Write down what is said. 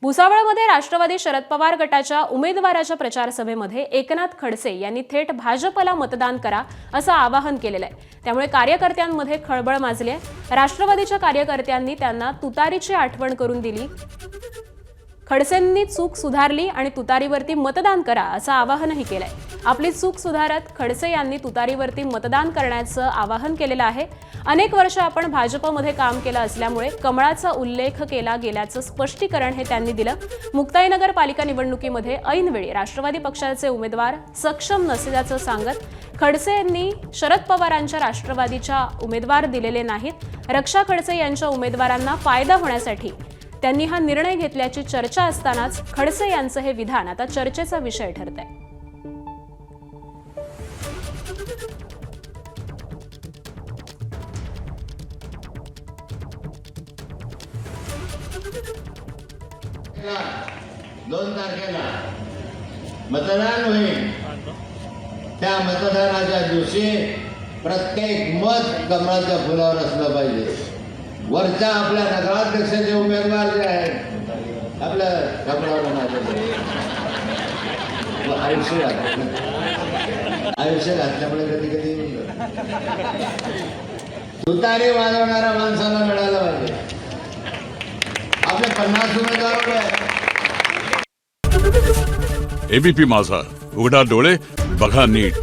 भुसावळमध्ये राष्ट्रवादी शरद पवार गटाच्या उमेदवाराच्या प्रचार सभेमध्ये एकनाथ खडसे यांनी थेट भाजपला मतदान करा असं आवाहन केलेलं आहे। त्यामुळे कार्यकर्त्यांमध्ये खळबळ माजली आहे। राष्ट्रवादीच्या कार्यकर्त्यांनी त्यांना तुतारीची आठवण करून दिली। खडसेंनी चूक सुधारली आणि तुतारीवरती मतदान करा असं आवाहनही केलंय। आपली चूक सुधारत खडसे यांनी तुतारीवरती मतदान करण्याचं आवाहन केलेलं आहे। अनेक वर्ष आपण भाजपमध्ये काम केलं असल्यामुळे कमळाचा उल्लेख केला गेल्याचं स्पष्टीकरण हे त्यांनी दिलं। मुक्ताईनगर पालिका निवडणुकीमध्ये ऐनवेळी राष्ट्रवादी पक्षाचे उमेदवार सक्षम नसल्याचं सांगत खडसे यांनी शरद पवारांच्या राष्ट्रवादीच्या उमेदवार दिलेले नाहीत। रक्षा खडसे यांच्या उमेदवारांना फायदा होण्यासाठी त्यांनी हा निर्णय घेतल्याची चर्चा असतानाच खडसे यांचं हे विधान आता चर्चेचा विषय ठरतंय। दोन तारखेला मतदान होईल। त्या मतदानाच्या दिवशी प्रत्येक मत कमळाच्या फुलावर असलं पाहिजे। वरच्या आपल्या नगराध्यक्षाचे उमेदवार जे आहेत आपल्या कमळावर आयुष्य घातल्यामुळे कधी कधी तुतारी वाजवणाऱ्या माणसाला मिळालं पाहिजे। आपले 50 उमेदवार एबीपी माझा, उघडा डोळे बघा नीट।